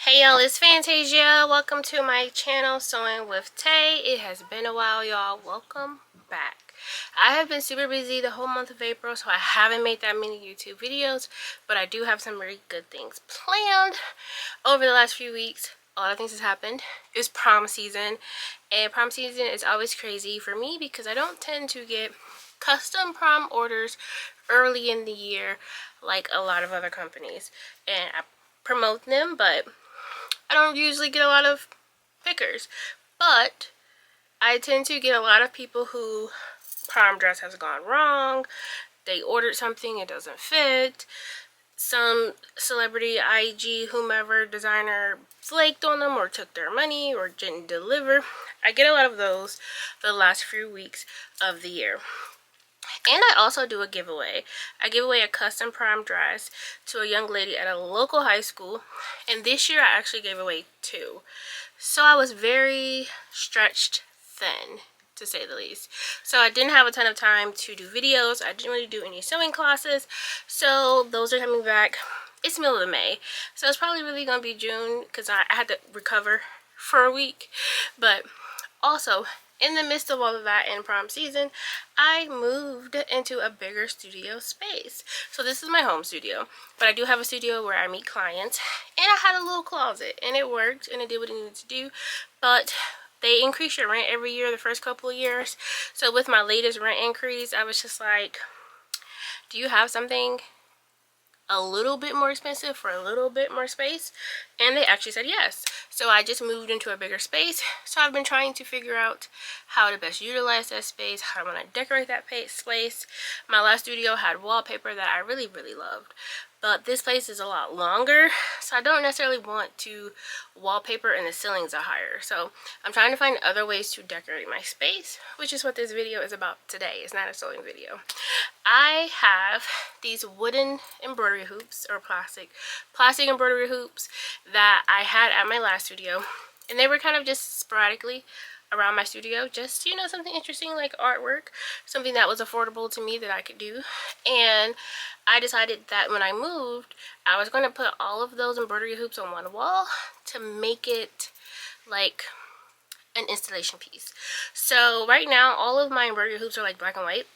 Hey y'all, it's Fantasia. Welcome to my channel, Sewing with Tay. It has been a while, y'all. Welcome back. I have been super busy the whole month of April, so I haven't made that many YouTube videos, but I do have some really good things planned over the last few weeks. A lot of things has happened. It's prom season, and prom season is always crazy for me because I don't tend to get custom prom orders early in the year like a lot of other companies, and I promote them, but I don't usually get a lot of pickers. But I tend to get a lot of people who prom dress has gone wrong. They ordered something, it doesn't fit. Some celebrity, IG, whomever, designer flaked on them or took their money or didn't deliver. I get a lot of those the last few weeks of the year. And I also do a giveaway. I give away a custom prom dress to a young lady at a local high school. And this year I actually gave away 2. So I was very stretched thin, to say the least. So I didn't have a ton of time to do videos. I didn't really do any sewing classes. So those are coming back. It's middle of May. So it's probably really going to be June because I had to recover for a week. But also, in the midst of all of that in prom season, I moved into a bigger studio space. So this is my home studio, but I do have a studio where I meet clients, and I had a little closet, and it worked, and it did what it needed to do. But they increase your rent every year the first couple of years. So with my latest rent increase, I was just like, do you have something a little bit more expensive for a little bit more space? And they actually said yes. So I just moved into a bigger space. So I've been trying to figure out how to best utilize that space, how I want to decorate that space. My last studio had wallpaper that I really loved, but this place is a lot longer, so I don't necessarily want to wallpaper and the ceilings are higher. So I'm trying to find other ways to decorate my space, which is what this video is about today. It's not a sewing video. I have these wooden embroidery hoops, or plastic embroidery hoops that I had at my last studio, and they were kind of just sporadically around my studio, just, you know, something interesting like artwork, something that was affordable to me that I could do. And I decided that when I moved, I was going to put all of those embroidery hoops on one wall to make it like an installation piece. So right now all of my embroidery hoops are like black and white.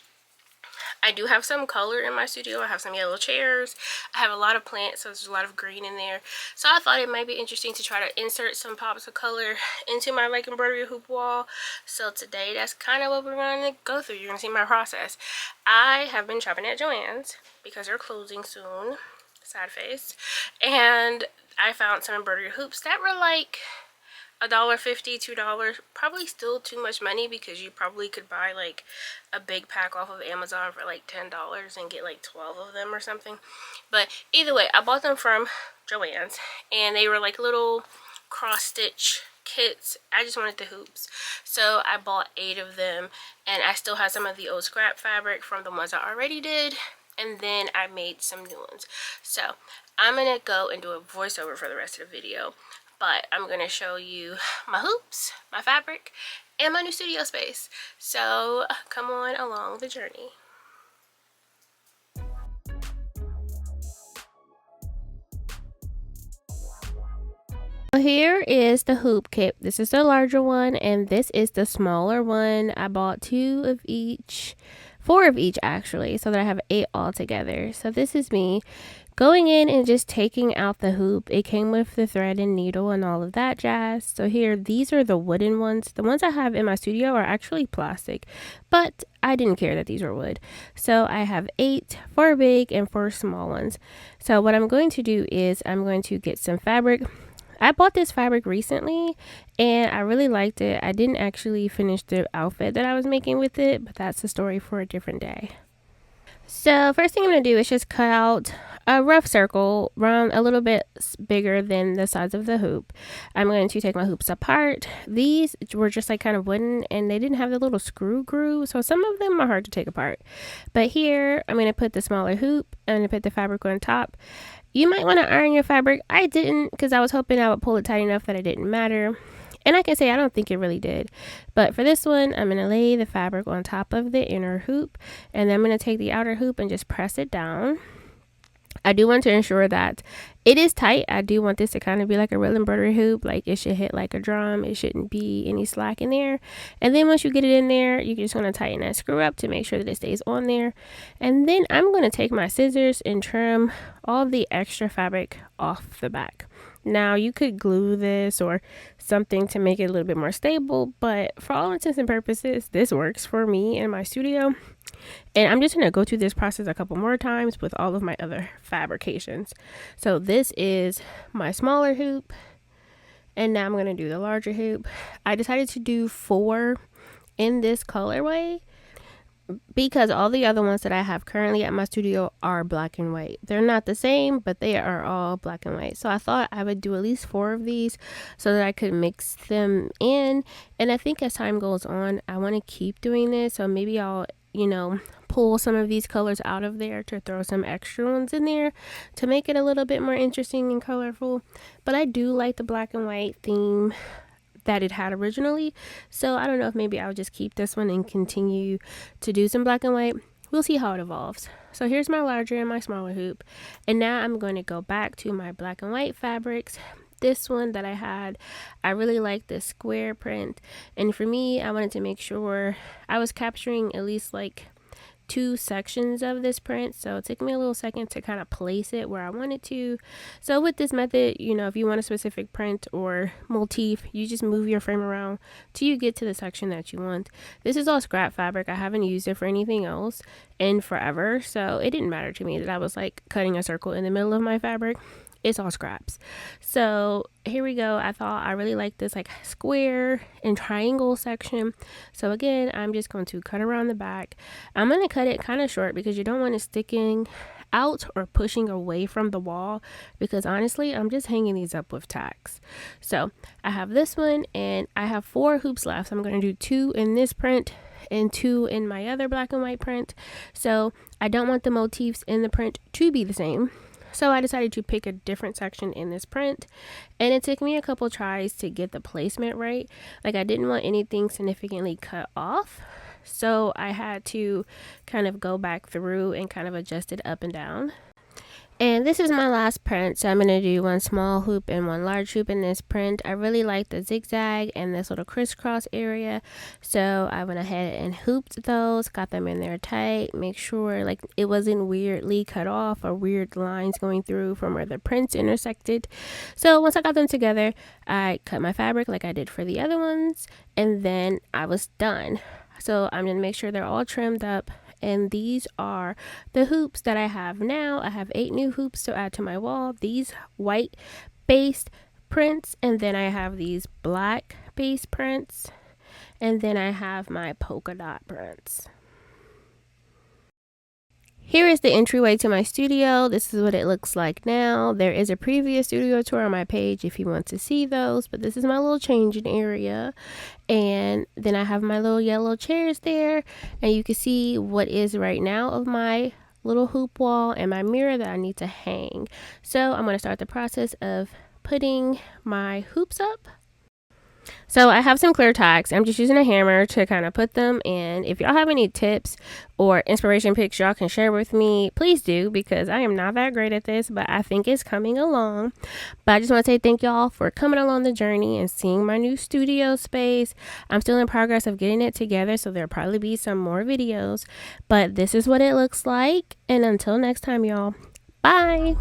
I do have some color in my studio. I have some yellow chairs. I have a lot of plants, so there's a lot of green in there. So I thought it might be interesting to try to insert some pops of color into my like embroidery hoop wall. So today that's kind of what we're going to go through. You're going to see my process. I have been shopping at Joann's because they're closing soon. Sad face. And I found some embroidery hoops that were like $1.50, $2, probably still too much money because you probably could buy like a big pack off of Amazon for like $10 and get like 12 of them or something. But either way, I bought them from Joann's, and they were like little cross stitch kits. I just wanted the hoops, so I bought 8 of them, and I still have some of the old scrap fabric from the ones I already did, and then I made some new ones. So I'm gonna go and do a voiceover for the rest of the video, but I'm going to show you my hoops, my fabric, and my new studio space. So come on along the journey. Here is the hoop kit. This is the larger one, and this is the smaller one. I bought 2 of each, 4 of each actually, so that I have 8 altogether. So this is me going in and just taking out the hoop. It came with the thread and needle and all of that jazz. So here, these are the wooden ones. The ones I have in my studio are actually plastic, but I didn't care that these were wood. So I have 8, 4 big and 4 small ones. So what I'm going to do is I'm going to get some fabric. I bought this fabric recently and I really liked it. I didn't actually finish the outfit that I was making with it, but that's a story for a different day. So first thing I'm going to do is just cut out a rough circle around a little bit bigger than the size of the hoop. I'm going to take my hoops apart. These were just like kind of wooden, and they didn't have the little screw groove, so some of them are hard to take apart. But here I'm going to put the smaller hoop and I'm going to put the fabric on top. You might want to iron your fabric. I didn't, because I was hoping I would pull it tight enough that it didn't matter. And I can say I don't think it really did. But for this one, I'm going to lay the fabric on top of the inner hoop. And then I'm going to take the outer hoop and just press it down. I do want to ensure that it is tight. I do want this to kind of be like a real embroidery hoop. Like it should hit like a drum. It shouldn't be any slack in there. And then once you get it in there, you're just going to tighten that screw up to make sure that it stays on there. And then I'm going to take my scissors and trim all the extra fabric off the back. Now you could glue this or something to make it a little bit more stable, but for all intents and purposes, this works for me in my studio. And I'm just going to go through this process a couple more times with all of my other fabrications. So this is my smaller hoop, and now I'm going to do the larger hoop. I decided to do 4 in this colorway because all the other ones that I have currently at my studio are black and white. They're not the same, but they are all black and white. So I thought I would do at least 4 of these so that I could mix them in. And I think as time goes on, I want to keep doing this. So maybe I'll, pull some of these colors out of there to throw some extra ones in there to make it a little bit more interesting and colorful. But I do like the black and white theme that it had originally, so I don't know if maybe I'll just keep this one and continue to do some black and white. We'll see how it evolves. So here's my larger and my smaller hoop, and now I'm going to go back to my black and white fabrics. This one that I had, I really like this square print, and for me, I wanted to make sure I was capturing at least like 2 sections of this print, so it took me a little second to kind of place it where I wanted to. So with this method, if you want a specific print or motif, you just move your frame around till you get to the section that you want. This is all scrap fabric. I haven't used it for anything else in forever, so it didn't matter to me that I was like cutting a circle in the middle of my fabric. It's all scraps. So here we go. I thought I really like this like square and triangle section. So again, I'm just going to cut around the back. I'm going to cut it kind of short because you don't want it sticking out or pushing away from the wall, because honestly, I'm just hanging these up with tacks. So I have this one and I have 4 hoops left. So I'm going to do 2 in this print and 2 in my other black and white print. So I don't want the motifs in the print to be the same. So I decided to pick a different section in this print, and it took me a couple tries to get the placement right. Like I didn't want anything significantly cut off, so I had to kind of go back through and kind of adjust it up and down. And this is my last print, so I'm going to do 1 small hoop and 1 large hoop in this print. I really like the zigzag and this little crisscross area, so I went ahead and hooped those, got them in there tight, make sure like it wasn't weirdly cut off or weird lines going through from where the prints intersected. So once I got them together, I cut my fabric like I did for the other ones, and then I was done. So I'm going to make sure they're all trimmed up. And these are the hoops that I have now. I have 8 new hoops to add to my wall. These white based prints, and then I have these black based prints, and then I have my polka dot prints. Here is the entryway to my studio. This is what it looks like now. There is a previous studio tour on my page if you want to see those, but this is my little changing area. And then I have my little yellow chairs there, and you can see what is right now of my little hoop wall and my mirror that I need to hang. So I'm going to start the process of putting my hoops up. So I have some clear tacks. I'm just using a hammer to kind of put them in. If y'all have any tips or inspiration pics y'all can share with me, please do, because I am not that great at this, but I think it's coming along. But I just want to say thank y'all for coming along the journey and seeing my new studio space. I'm still in progress of getting it together, so there'll probably be some more videos, but this is what it looks like. And until next time, y'all, bye.